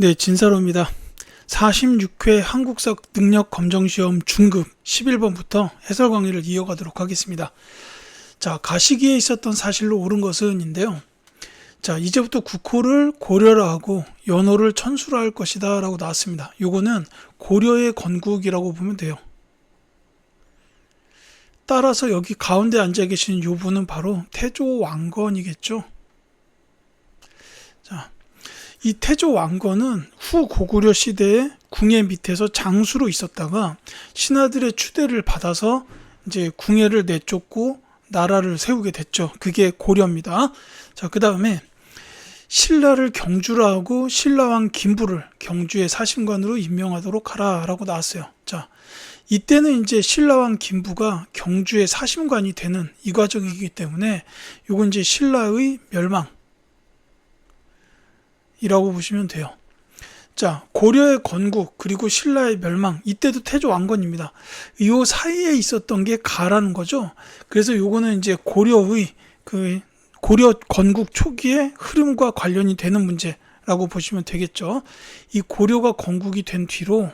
네, 진사로입니다. 46회 한국사 능력검정시험 중급 11번부터 해설 강의를 이어가도록 하겠습니다. 자, 가시기에 있었던 사실로 옳은 것은인데요. 자, 이제부터 국호를 고려라 하고 연호를 천수라 할 것이다 라고 나왔습니다. 요거는 고려의 건국이라고 보면 돼요. 따라서 여기 가운데 앉아 계신 요 분은 바로 태조 왕건이겠죠. 자, 이 태조 왕건은 후 고구려 시대에 궁예 밑에서 장수로 있었다가 신하들의 추대를 받아서 이제 궁예를 내쫓고 나라를 세우게 됐죠. 그게 고려입니다. 자, 그 다음에 신라를 경주라 하고 신라왕 김부를 경주의 사신관으로 임명하도록 하라 라고 나왔어요. 자, 이때는 이제 신라왕 김부가 경주의 사신관이 되는 이 과정이기 때문에 요건 이제 신라의 멸망 이라고 보시면 돼요. 자, 고려의 건국 그리고 신라의 멸망, 이때도 태조 왕건입니다. 이 사이에 있었던 게 가라는 거죠. 그래서 요거는 이제 고려의 고려 건국 초기의 흐름과 관련이 되는 문제라고 보시면 되겠죠. 이 고려가 건국이 된 뒤로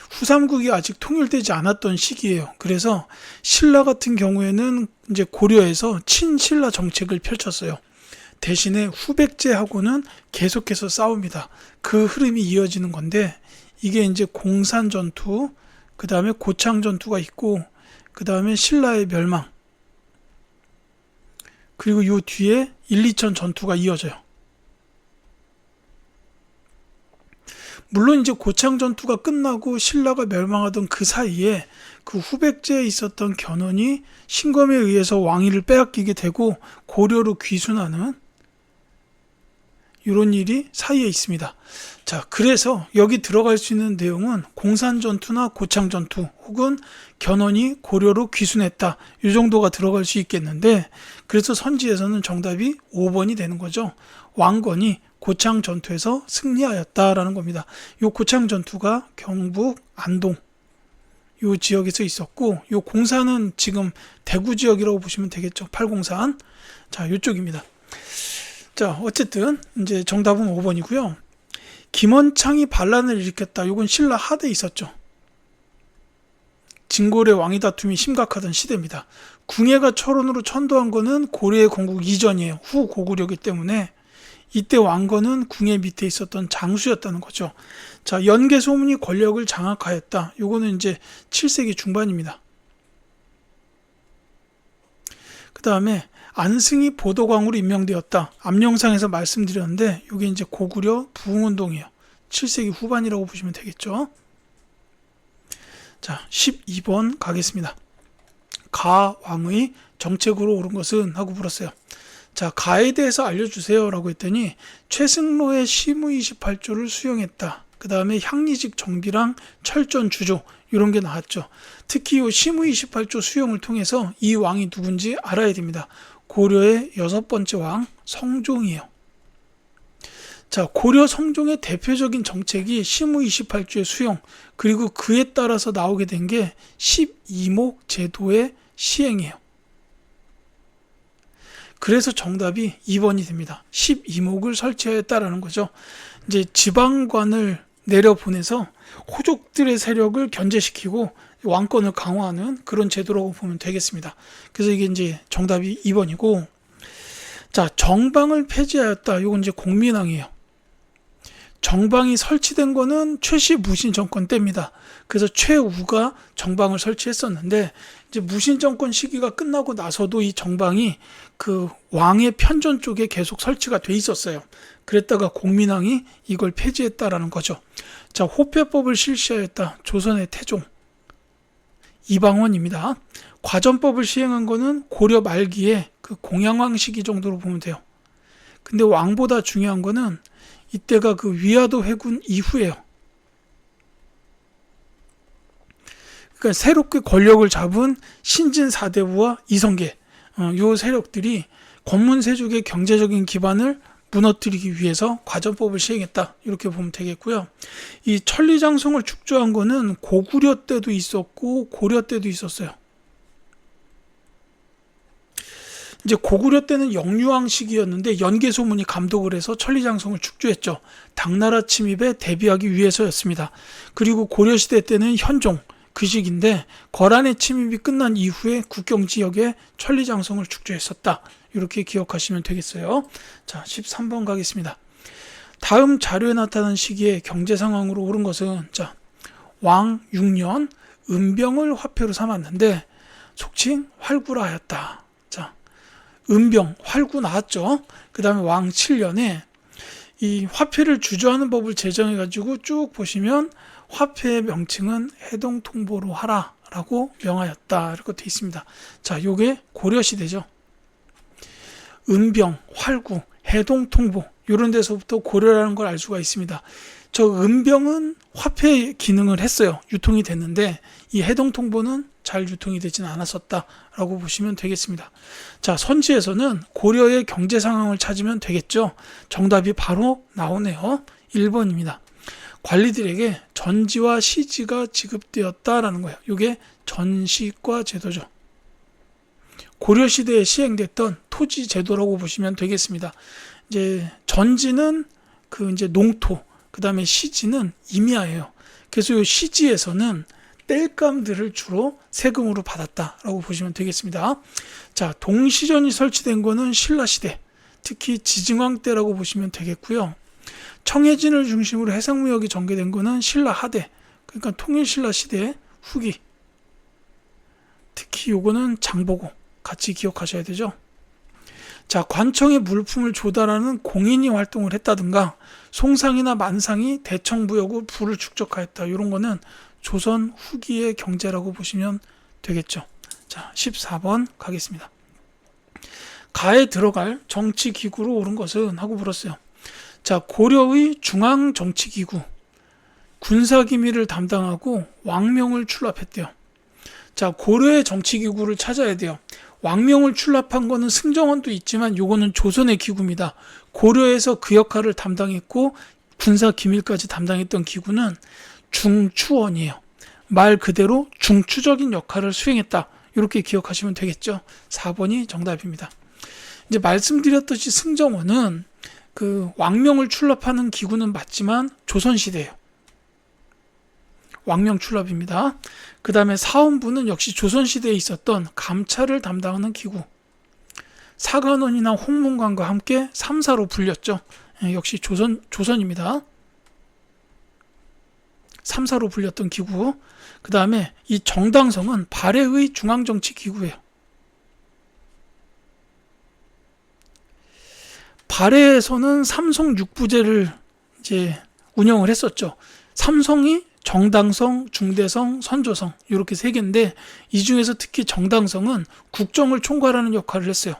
후삼국이 아직 통일되지 않았던 시기예요. 그래서 신라 같은 경우에는 이제 고려에서 친신라 정책을 펼쳤어요. 대신에 후백제하고는 계속해서 싸웁니다. 그 흐름이 이어지는 건데, 이게 이제 공산 전투, 그 다음에 고창 전투가 있고, 그 다음에 신라의 멸망, 그리고 요 뒤에 1, 2천 전투가 이어져요. 물론 이제 고창 전투가 끝나고 신라가 멸망하던 그 사이에 그 후백제에 있었던 견훤이 신검에 의해서 왕위를 빼앗기게 되고 고려로 귀순하는 이런 일이 사이에 있습니다. 자, 그래서 여기 들어갈 수 있는 내용은 공산전투나 고창전투 혹은 견훤이 고려로 귀순했다. 이 정도가 들어갈 수 있겠는데, 그래서 선지에서는 정답이 5번이 되는 거죠. 왕건이 고창전투에서 승리하였다라는 겁니다. 이 고창전투가 경북 안동 이 지역에서 있었고, 이 공산은 지금 대구 지역이라고 보시면 되겠죠. 팔공산. 자, 이쪽입니다. 자, 어쨌든 이제 정답은 5번이고요. 김원창이 반란을 일으켰다. 이건 신라 하대에 있었죠. 진골의 왕위 다툼이 심각하던 시대입니다. 궁예가 철원으로 천도한 거는 고려의 건국 이전이에요. 후 고구려이기 때문에 이때 왕건은 궁예 밑에 있었던 장수였다는 거죠. 자, 연개 소문이 권력을 장악하였다. 이거는 이제 7세기 중반입니다. 그 다음에 안승이 보도광으로 임명되었다. 앞 영상에서 말씀드렸는데 이게 이제 고구려 부흥운동이에요. 7세기 후반이라고 보시면 되겠죠. 자, 12번 가겠습니다. 가왕의 정책으로 옳은 것은 하고 물었어요. 자, 가에 대해서 알려주세요 라고 했더니 최승로의 시무 28조를 수용했다. 그 다음에 향리직 정비랑 철전 주조 이런 게 나왔죠. 특히 이 시무 28조 수용을 통해서 이 왕이 누군지 알아야 됩니다. 고려의 6번째 왕 성종이에요. 자, 고려 성종의 대표적인 정책이 시무 28조의 수용, 그리고 그에 따라서 나오게 된 게 12목 제도의 시행이에요. 그래서 정답이 2번이 됩니다. 12목을 설치하였다라는 거죠. 이제 지방관을 내려보내서 호족들의 세력을 견제시키고 왕권을 강화하는 그런 제도라고 보면 되겠습니다. 그래서 이게 이제 정답이 2번이고, 자, 정방을 폐지하였다. 이건 이제 공민왕이에요. 정방이 설치된 거는 최씨 무신 정권 때입니다. 그래서 최우가 정방을 설치했었는데, 이제 무신 정권 시기가 끝나고 나서도 이 정방이 그 왕의 편전 쪽에 계속 설치가 돼 있었어요. 그랬다가 공민왕이 이걸 폐지했다라는 거죠. 자, 호패법을 실시하였다. 조선의 태종 이방원입니다. 과전법을 시행한 거는 고려 말기에 그 공양왕 시기 정도로 보면 돼요. 근데 왕보다 중요한 거는 이때가 그 위화도 회군 이후예요. 그러니까 새롭게 권력을 잡은 신진 사대부와 이성계 요 세력들이 권문세족의 경제적인 기반을 무너뜨리기 위해서 과전법을 시행했다. 이렇게 보면 되겠고요. 이 천리장성을 축조한 거는 고구려 때도 있었고 고려 때도 있었어요. 이제 고구려 때는 영유왕 시기였는데 연개 소문이 감독을 해서 천리장성을 축조했죠. 당나라 침입에 대비하기 위해서였습니다. 그리고 고려 시대 때는 현종 그 시기인데 거란의 침입이 끝난 이후에 국경 지역에 천리장성을 축조했었다. 이렇게 기억하시면 되겠어요. 자, 13번 가겠습니다. 다음 자료에 나타난 시기에 경제 상황으로 오른 것은 왕 6년 은병을 화폐로 삼았는데 속칭 활구라 하였다. 자, 은병, 활구 나왔죠. 그 다음에 왕 7년에 이 화폐를 주저하는 법을 제정해가지고 쭉 보시면 화폐의 명칭은 해동통보로 하라 라고 명하였다. 이렇게 되어 있습니다. 자, 요게 고려시대죠. 은병, 활구, 해동통보 이런 데서부터 고려라는 걸 알 수가 있습니다. 저 은병은 화폐 기능을 했어요. 유통이 됐는데 이 해동통보는 잘 유통이 되지는 않았었다라고 보시면 되겠습니다. 자, 선지에서는 고려의 경제 상황을 찾으면 되겠죠. 정답이 바로 나오네요. 1번입니다. 관리들에게 전지와 시지가 지급되었다라는 거예요. 이게 전시과 제도죠. 고려시대에 시행됐던 토지 제도라고 보시면 되겠습니다. 이제 전지는 이제 농토, 그 다음에 시지는 임야예요. 그래서 이 시지에서는 땔감들을 주로 세금으로 받았다라고 보시면 되겠습니다. 자, 동시전이 설치된 거는 신라시대, 특히 지증왕 때라고 보시면 되겠고요. 청해진을 중심으로 해상무역이 전개된 거는 신라 하대, 그러니까 통일신라 시대 후기. 특히 요거는 장보고 같이 기억하셔야 되죠. 자, 관청에 물품을 조달하는 공인이 활동을 했다든가 송상이나 만상이 대청부여구 부를 축적하였다. 이런 거는 조선 후기의 경제라고 보시면 되겠죠. 자, 14번 가겠습니다. 가에 들어갈 정치기구로 오른 것은 하고 물었어요. 자, 고려의 중앙정치기구 군사기밀을 담당하고 왕명을 출납했대요. 자, 고려의 정치기구를 찾아야 돼요. 왕명을 출납한 거는 승정원도 있지만 요거는 조선의 기구입니다. 고려에서 그 역할을 담당했고 군사기밀까지 담당했던 기구는 중추원이에요. 말 그대로 중추적인 역할을 수행했다. 이렇게 기억하시면 되겠죠. 4번이 정답입니다. 이제 말씀드렸듯이 승정원은 그 왕명을 출납하는 기구는 맞지만 조선시대예요. 왕명 출납입니다. 그 다음에 사원부는 역시 조선시대에 있었던 감찰을 담당하는 기구. 사관원이나 홍문관과 함께 3사로 불렸죠. 역시 조선입니다. 3사로 불렸던 기구. 그 다음에 이 정당성은 발해의 중앙정치기구예요. 발해에서는 삼성 6부제를 이제 운영을 했었죠. 삼성이 정당성, 중대성, 선조성 이렇게 세 개인데 이 중에서 특히 정당성은 국정을 총괄하는 역할을 했어요.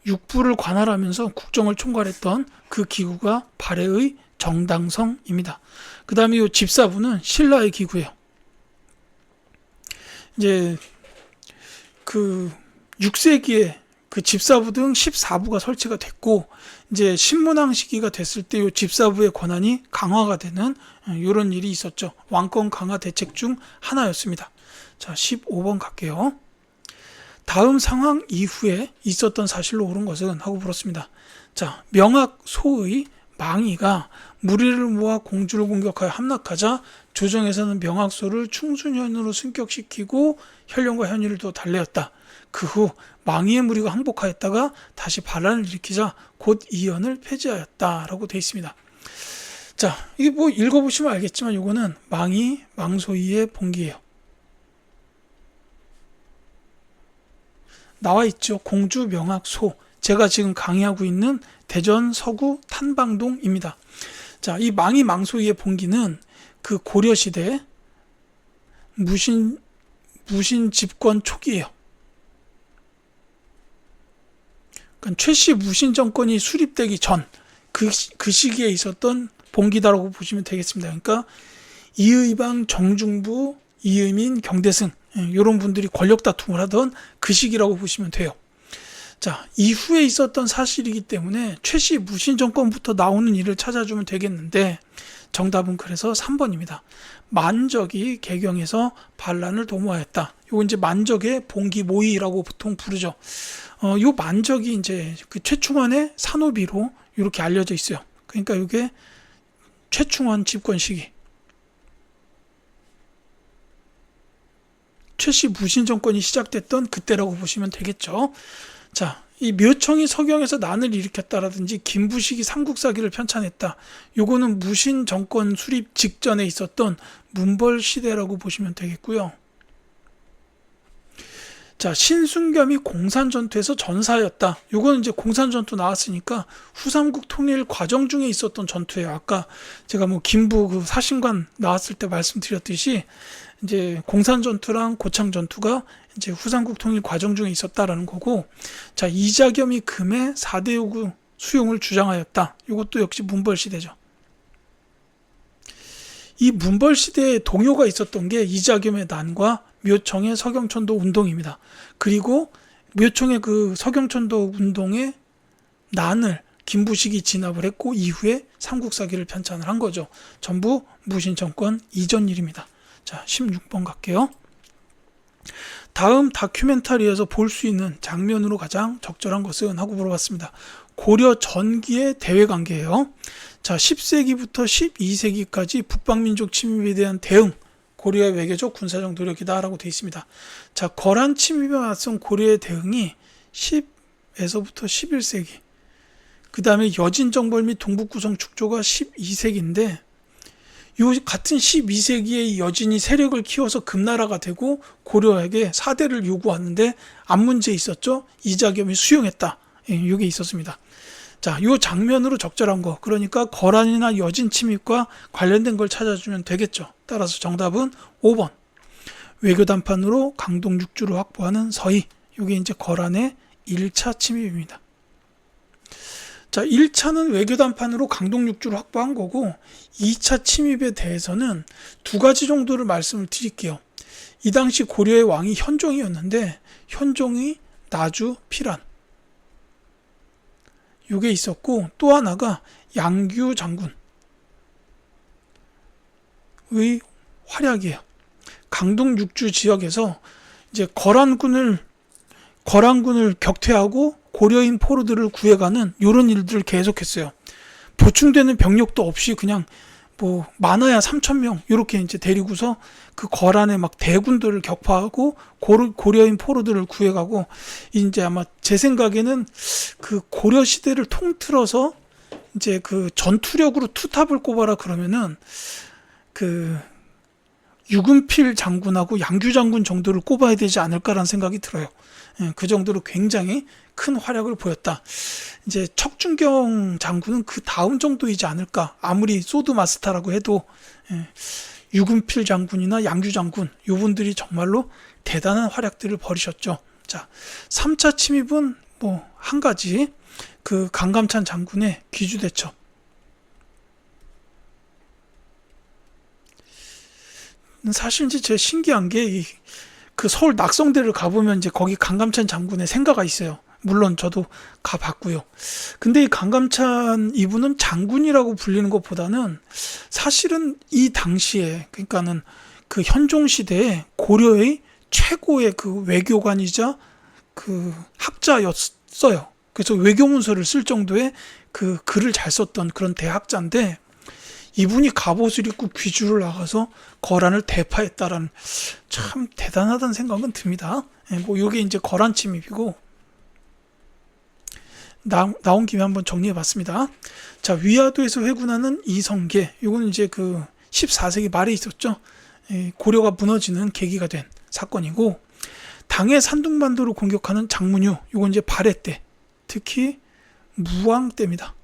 6부를 관할하면서 국정을 총괄했던 그 기구가 발해의 정당성입니다. 그 다음에 이 집사부는 신라의 기구예요. 이제 그 6세기에 그 집사부 등 14부가 설치가 됐고 이제 신문왕 시기가 됐을 때 이 집사부의 권한이 강화가 되는 이런 일이 있었죠. 왕권 강화 대책 중 하나였습니다. 자, 15번 갈게요. 다음 상황 이후에 있었던 사실로 옳은 것은 하고 물었습니다. 자, 명학소의 망이가 무리를 모아 공주를 공격하여 함락하자 조정에서는 명학소를 충순현으로 승격시키고 현령과 현의를 또 달래었다. 그 후 망이의 무리가 항복하였다가 다시 반란을 일으키자 곧 이연을 폐지하였다라고 되어 있습니다. 자, 이게 뭐 읽어보시면 알겠지만 이거는 망이 망소이의 봉기예요. 나와 있죠. 공주 명학소. 제가 지금 강의하고 있는 대전 서구 탄방동입니다. 자, 이 망이 망소이의 봉기는 그 고려시대 무신 집권 초기예요. 그러니까 최씨 무신 정권이 수립되기 전 그 시기에 있었던 봉기다라고 보시면 되겠습니다. 그러니까 이의방, 정중부, 이의민, 경대승 이런 분들이 권력 다툼을 하던 그 시기라고 보시면 돼요. 자, 이후에 있었던 사실이기 때문에 최씨 무신 정권부터 나오는 일을 찾아주면 되겠는데 정답은 그래서 3번입니다. 만적이 개경에서 반란을 도모하였다. 요거 이제 만적의 봉기 모의라고 보통 부르죠. 요 만적이 이제 그 최충원의 산호비로 이렇게 알려져 있어요. 그러니까 이게 최충원 집권 시기. 최씨 무신 정권이 시작됐던 그때라고 보시면 되겠죠. 자, 이 묘청이 서경에서 난을 일으켰다라든지 김부식이 삼국사기를 편찬했다. 요거는 무신 정권 수립 직전에 있었던 문벌 시대라고 보시면 되겠고요. 자, 신순겸이 공산전투에서 전사였다. 요거는 이제 공산전투 나왔으니까 후삼국 통일 과정 중에 있었던 전투예요. 아까 제가 뭐 김부 그 사신관 나왔을 때 말씀드렸듯이 이제 공산전투랑 고창전투가 이제 후삼국 통일 과정 중에 있었다라는 거고, 자, 이자겸이 금의 4대 요구 수용을 주장하였다. 이것도 역시 문벌시대죠. 이 문벌시대에 동요가 있었던 게 이자겸의 난과 묘청의 서경천도 운동입니다. 그리고 묘청의 그 서경천도 운동의 난을 김부식이 진압을 했고 이후에 삼국사기를 편찬을 한 거죠. 전부 무신정권 이전 일입니다. 자, 16번 갈게요. 다음 다큐멘터리에서 볼 수 있는 장면으로 가장 적절한 것은? 하고 물어봤습니다. 고려 전기의 대외관계예요. 자, 10세기부터 12세기까지 북방민족 침입에 대한 대응, 고려의 외교적 군사적 노력이다 라고 되어 있습니다. 자, 거란 침입에 맞선 고려의 대응이 10에서부터 11세기, 그 다음에 여진정벌 및 동북구성 축조가 12세기인데 요 같은 12세기에 여진이 세력을 키워서 금나라가 되고 고려에게 사대를 요구하는데 안 문제 있었죠. 이자겸이 수용했다. 이게 있었습니다. 자, 요 장면으로 적절한 거, 그러니까 거란이나 여진 침입과 관련된 걸 찾아주면 되겠죠. 따라서 정답은 5번. 외교단판으로 강동 6주를 확보하는 서희. 이게 이제 거란의 1차 침입입니다. 자, 1차는 외교단판으로 강동 6주를 확보한 거고 2차 침입에 대해서는 두 가지 정도를 말씀을 드릴게요. 이 당시 고려의 왕이 현종이었는데 현종이 나주 피란 이게 있었고, 또 하나가 양규 장군의 활약이에요. 강동 6주 지역에서 이제 거란군을 격퇴하고 고려인 포로들을 구해가는 이런 일들을 계속했어요. 보충되는 병력도 없이 그냥 뭐 많아야 3,000명 이렇게 이제 데리고서 그 거란의 막 대군들을 격파하고 고려인 포로들을 구해가고, 이제 아마 제 생각에는 그 고려 시대를 통틀어서 이제 그 전투력으로 투탑을 꼽아라 그러면은 그 유금필 장군하고 양규 장군 정도를 꼽아야 되지 않을까라는 생각이 들어요. 그 정도로 굉장히 큰 활약을 보였다. 이제 척준경 장군은 그 다음 정도이지 않을까. 아무리 소드 마스터라고 해도 유금필 장군이나 양규 장군 이분들이 정말로 대단한 활약들을 벌이셨죠. 자, 3차 침입은 뭐 한 가지, 그 강감찬 장군의 귀주대첩. 사실 이제 제가 신기한 게 그 서울 낙성대를 가보면 이제 거기 강감찬 장군의 생가가 있어요. 물론 저도 가봤고요. 근데 이 강감찬 이분은 장군이라고 불리는 것보다는 사실은 이 당시에, 그러니까는 그 현종 시대에 고려의 최고의 그 외교관이자 그 학자였어요. 그래서 외교문서를 쓸 정도의 그 글을 잘 썼던 그런 대학자인데, 이분이 갑옷을 입고 귀주를 나가서 거란을 대파했다라는, 참 대단하다는 생각은 듭니다. 뭐 요게 이제 거란 침입이고, 나온 김에 한번 정리해 봤습니다. 자, 위화도에서 회군하는 이성계, 요거는 이제 그 14세기 말에 있었죠. 고려가 무너지는 계기가 된 사건이고, 당해 산둥반도를 공격하는 장문유, 요건 이제 발해 때, 특히 무왕 때입니다.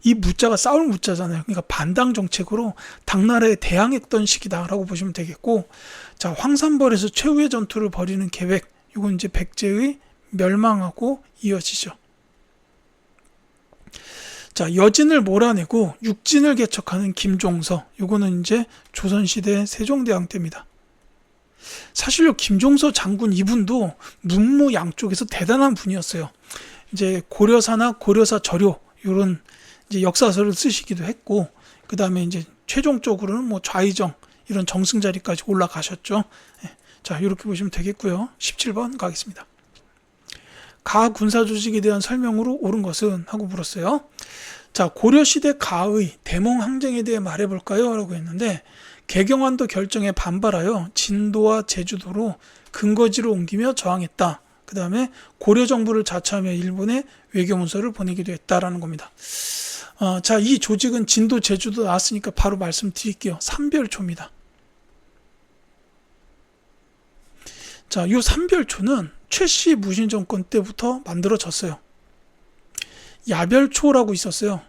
이 무자가 싸울 무자잖아요. 그러니까 반당 정책으로 당나라에 대항했던 시기다라고 보시면 되겠고, 자, 황산벌에서 최후의 전투를 벌이는 계획, 이건 이제 백제의 멸망하고 이어지죠. 자, 여진을 몰아내고 육진을 개척하는 김종서, 이거는 이제 조선시대 세종대왕 때입니다. 사실요, 김종서 장군 이분도 문무 양쪽에서 대단한 분이었어요. 이제 고려사나 고려사 저료 이런 이제 역사서를 쓰시기도 했고, 그 다음에 이제 최종적으로는 뭐 좌의정 이런 정승 자리까지 올라가셨죠. 예. 자, 이렇게 보시면 되겠고요. 17번 가겠습니다. 가 군사 조직에 대한 설명으로 옳은 것은 하고 물었어요. 자, 고려시대 가의 대몽 항쟁에 대해 말해볼까요? 라고 했는데, 개경안도 결정에 반발하여 진도와 제주도로 근거지로 옮기며 저항했다. 그 다음에 고려 정부를 자처하며 일본에 외교문서를 보내기도 했다라는 겁니다. 자, 이 조직은 진도, 제주도 나왔으니까 바로 말씀드릴게요. 삼별초입니다. 자, 이 삼별초는 최씨 무신 정권 때부터 만들어졌어요. 야별초라고 있었어요.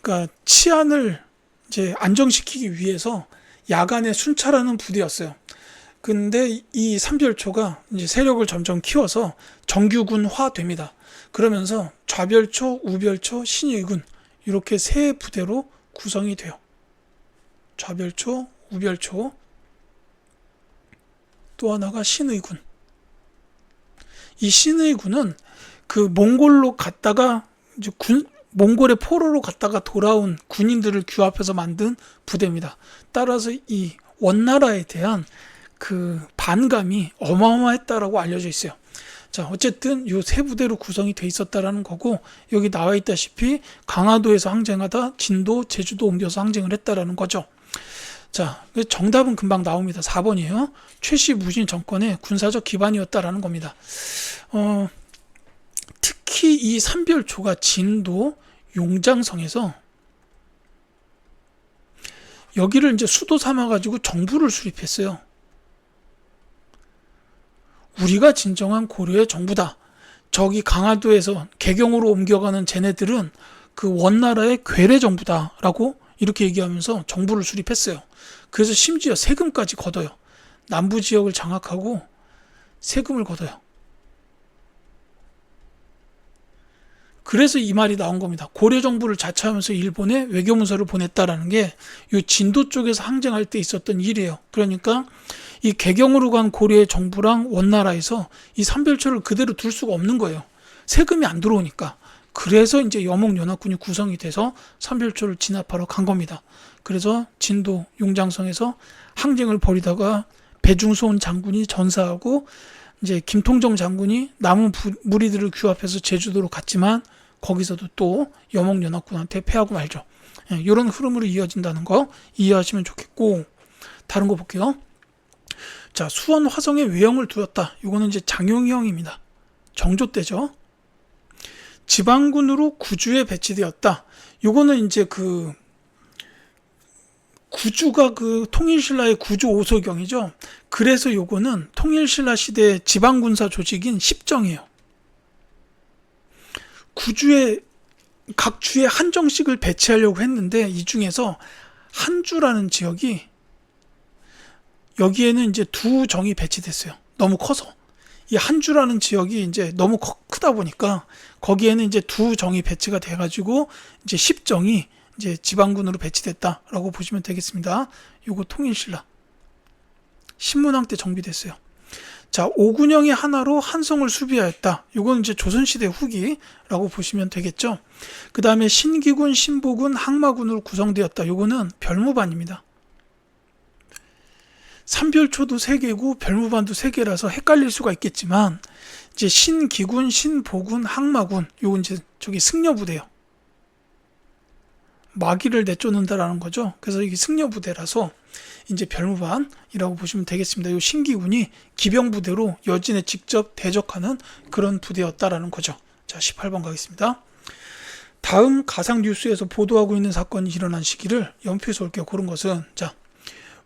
그러니까 치안을 이제 안정시키기 위해서 야간에 순찰하는 부대였어요. 근데 이 삼별초가 이제 세력을 점점 키워서 정규군화 됩니다. 그러면서 좌별초, 우별초, 신의군 이렇게 세 부대로 구성이 돼요. 좌별초, 우별초, 또 하나가 신의군. 이 신의군은 그 몽골로 갔다가 이제 몽골의 포로로 갔다가 돌아온 군인들을 규합해서 만든 부대입니다. 따라서 이 원나라에 대한 그 반감이 어마어마했다라고 알려져 있어요. 자, 어쨌든 이 세 부대로 구성이 돼 있었다라는 거고, 여기 나와 있다시피 강화도에서 항쟁하다 진도, 제주도 옮겨서 항쟁을 했다라는 거죠. 자, 정답은 금방 나옵니다. 4번이에요. 최씨 무신 정권의 군사적 기반이었다라는 겁니다. 특히 이 삼별초가 진도 용장성에서 여기를 이제 수도 삼아가지고 정부를 수립했어요. 우리가 진정한 고려의 정부다. 저기 강화도에서 개경으로 옮겨가는 쟤네들은 그 원나라의 괴뢰 정부다라고 이렇게 얘기하면서 정부를 수립했어요. 그래서 심지어 세금까지 걷어요. 남부 지역을 장악하고 세금을 걷어요. 그래서 이 말이 나온 겁니다. 고려 정부를 자처하면서 일본에 외교문서를 보냈다라는 게 이 진도 쪽에서 항쟁할 때 있었던 일이에요. 그러니까 이 개경으로 간 고려의 정부랑 원나라에서 이 삼별초를 그대로 둘 수가 없는 거예요. 세금이 안 들어오니까. 그래서 이제 여몽연합군이 구성이 돼서 삼별초를 진압하러 간 겁니다. 그래서 진도 용장성에서 항쟁을 벌이다가 배중소원 장군이 전사하고 이제 김통정 장군이 남은 무리들을 규합해서 제주도로 갔지만 거기서도 또 여몽연합군한테 패하고 말죠. 이런 흐름으로 이어진다는 거 이해하시면 좋겠고, 다른 거 볼게요. 자, 수원 화성에 외형을 두었다. 이거는 이제 장용희형입니다. 정조 때죠. 지방군으로 구주에 배치되었다. 요거는 이제 그 구주가 그 통일신라의 구주 오소경이죠. 그래서 요거는 통일신라 시대 지방군사 조직인 십정이에요. 구주에 각 주에 한 정씩을 배치하려고 했는데 이 중에서 한주라는 지역이 여기에는 이제 두 정이 배치됐어요. 너무 커서. 이 한주라는 지역이 이제 너무 크다 보니까 거기에는 이제 두 정이 배치가 돼가지고 이제 10정이 이제 지방군으로 배치됐다라고 보시면 되겠습니다. 요거 통일신라 신문왕 때 정비됐어요. 자, 오군영의 하나로 한성을 수비하였다. 요건 이제 조선시대 후기라고 보시면 되겠죠. 그 다음에 신기군, 신보군, 항마군으로 구성되었다. 요거는 별무반입니다. 삼별초도 3개고 별무반도 3개라서 헷갈릴 수가 있겠지만 이제 신기군, 신보군, 항마군 요건 이제 저기 승려부대요. 마귀를 내쫓는다라는 거죠. 그래서 이게 승려부대라서 이제 별무반이라고 보시면 되겠습니다. 요 신기군이 기병부대로 여진에 직접 대적하는 그런 부대였다라는 거죠. 자, 18번 가겠습니다. 다음 가상 뉴스에서 보도하고 있는 사건이 일어난 시기를 연표해서 올게요. 그런 것은, 자,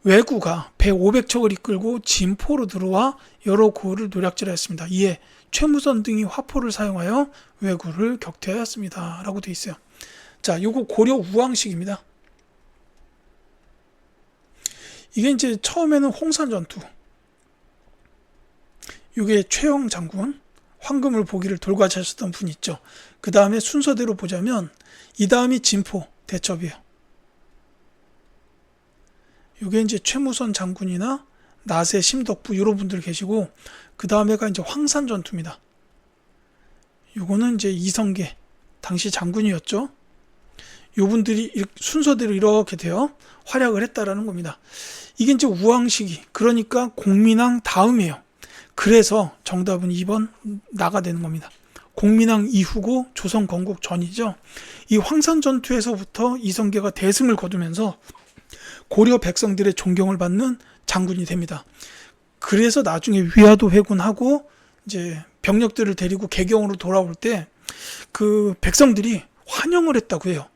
왜구가 배 500척을 이끌고 진포로 들어와 여러 고을을 노략질하였습니다. 이에 최무선 등이 화포를 사용하여 왜구를 격퇴하였습니다. 라고 되어 있어요. 자, 요거 고려 우왕식입니다. 이게 이제 처음에는 홍산 전투. 요게 최영 장군, 황금을 보기를 돌과하셨던 분 있죠. 그 다음에 순서대로 보자면 이 다음이 진포 대첩이에요. 요게 이제 최무선 장군이나 나세 심덕부 이런 분들 계시고, 그 다음에가 이제 황산 전투입니다. 요거는 이제 이성계 당시 장군이었죠. 요분들이 순서대로 이렇게 되어 활약을 했다라는 겁니다. 이게 이제 우왕시기, 그러니까 공민왕 다음이에요. 그래서 정답은 2번 나가 되는 겁니다. 공민왕 이후고 조선 건국 전이죠. 이 황산 전투에서부터 이성계가 대승을 거두면서 고려 백성들의 존경을 받는 장군이 됩니다. 그래서 나중에 위화도 회군하고 이제 병력들을 데리고 개경으로 돌아올 때 그 백성들이 환영을 했다고 해요.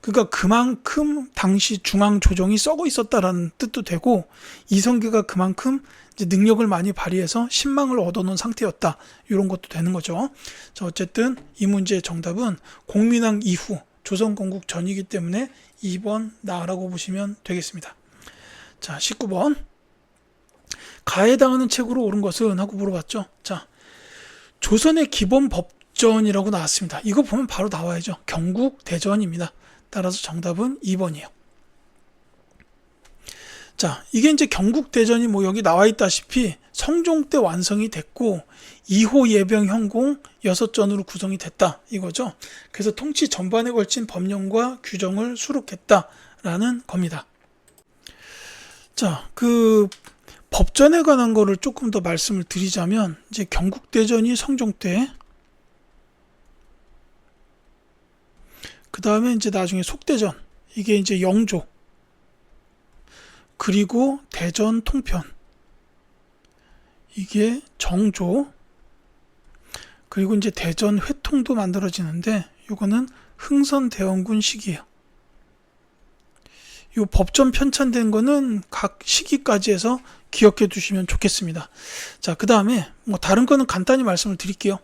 그러니까 그만큼 당시 중앙 조정이 썩어 있었다라는 뜻도 되고, 이성계가 그만큼 이제 능력을 많이 발휘해서 신망을 얻어놓은 상태였다, 이런 것도 되는 거죠. 자, 어쨌든 이 문제의 정답은 공민왕 이후 조선 건국 전이기 때문에 2번 나라고 보시면 되겠습니다. 자, 19번. 가해당하는 책으로 옳은 것은? 하고 물어봤죠. 자, 조선의 기본 법전이라고 나왔습니다. 이거 보면 바로 나와야죠. 경국대전입니다. 따라서 정답은 2번이에요. 자, 이게 이제 경국대전이 뭐 여기 나와 있다시피 성종 때 완성이 됐고 2호 예병 현공 6전으로 구성이 됐다, 이거죠. 그래서 통치 전반에 걸친 법령과 규정을 수록했다라는 겁니다. 자, 그 법전에 관한 거를 조금 더 말씀을 드리자면, 이제 경국대전이 성종 때, 그 다음에 이제 나중에 속대전, 이게 이제 영조, 그리고 대전 통편, 이게 정조, 그리고 이제 대전 회통도 만들어지는데, 요거는 흥선대원군 시기예요. 요 법전 편찬된 거는 각 시기까지 해서 기억해 두시면 좋겠습니다. 자, 그 다음에 뭐 다른 거는 간단히 말씀을 드릴게요.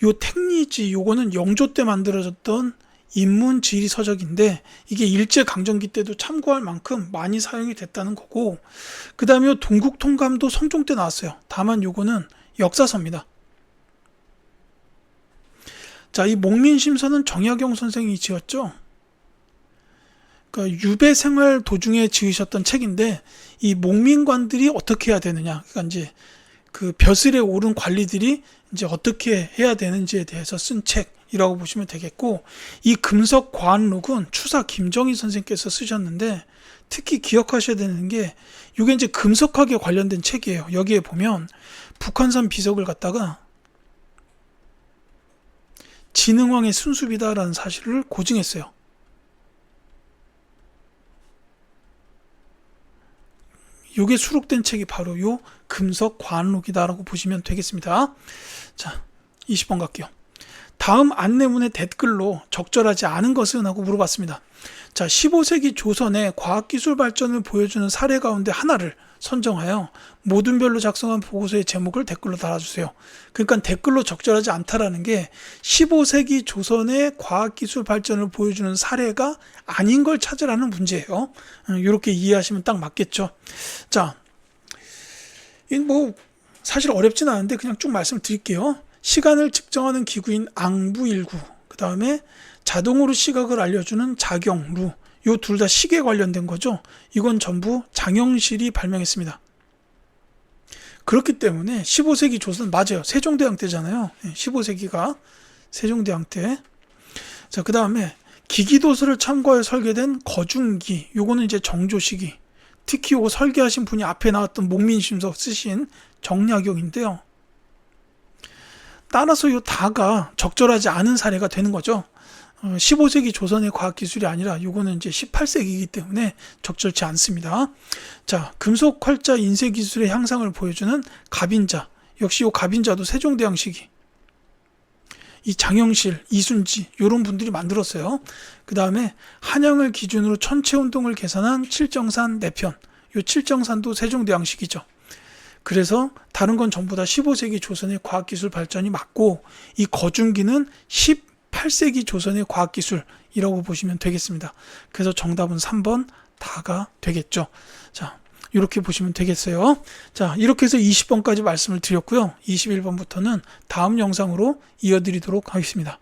요 택리지, 요거는 영조 때 만들어졌던 인문 지리 서적인데, 이게 일제강점기 때도 참고할 만큼 많이 사용이 됐다는 거고, 그 다음에 요 동국통감도 성종 때 나왔어요. 다만 요거는 역사서입니다. 자, 이 목민심서는 정약용 선생이 지었죠. 그러니까 유배 생활 도중에 지으셨던 책인데, 이 목민관들이 어떻게 해야 되느냐, 그러니까 이제 그 벼슬에 오른 관리들이 이제 어떻게 해야 되는지에 대해서 쓴 책이라고 보시면 되겠고, 이 금석과안록은 추사 김정희 선생께서 쓰셨는데, 특히 기억하셔야 되는 게 이게 이제 금석학에 관련된 책이에요. 여기에 보면 북한산 비석을 갖다가 진흥왕의 순수비다라는 사실을 고증했어요. 요게 수록된 책이 바로 요 금석과안록이다라고 보시면 되겠습니다. 자, 20번 갈게요. 다음 안내문의 댓글로 적절하지 않은 것은? 하고 물어봤습니다. 자, 15세기 조선의 과학기술 발전을 보여주는 사례 가운데 하나를 선정하여 모든 별로 작성한 보고서의 제목을 댓글로 달아주세요. 그러니까 댓글로 적절하지 않다라는 게 15세기 조선의 과학기술 발전을 보여주는 사례가 아닌 걸 찾으라는 문제예요. 이렇게 이해하시면 딱 맞겠죠. 자, 뭐 사실 어렵진 않은데 그냥 쭉 말씀드릴게요. 시간을 측정하는 기구인 앙부일구, 그 다음에 자동으로 시각을 알려주는 자경루, 요 둘 다 시계에 관련된 거죠. 이건 전부 장영실이 발명했습니다. 그렇기 때문에 15세기 조선, 맞아요, 세종대왕 때잖아요. 15세기가 세종대왕 때. 자, 그 다음에 기기도서를 참고하여 설계된 거중기, 요거는 이제 정조 시기. 특히 요거 설계하신 분이 앞에 나왔던 목민심서 쓰신 정약용인데요. 따라서 요 다가 적절하지 않은 사례가 되는 거죠. 15세기 조선의 과학기술이 아니라 요거는 이제 18세기이기 때문에 적절치 않습니다. 자, 금속 활자 인쇄 기술의 향상을 보여주는 갑인자, 역시 요 갑인자도 세종대왕 시기. 이 장영실, 이순지 요런 분들이 만들었어요. 그 다음에 한양을 기준으로 천체운동을 계산한 칠정산 내편, 요 칠정산도 세종대왕 시기죠. 그래서 다른 건 전부 다 15세기 조선의 과학기술 발전이 맞고, 이 거중기는 18세기 조선의 과학기술이라고 보시면 되겠습니다. 그래서 정답은 3번 다가 되겠죠. 자, 이렇게 보시면 되겠어요. 자, 이렇게 해서 20번까지 말씀을 드렸고요. 21번부터는 다음 영상으로 이어드리도록 하겠습니다.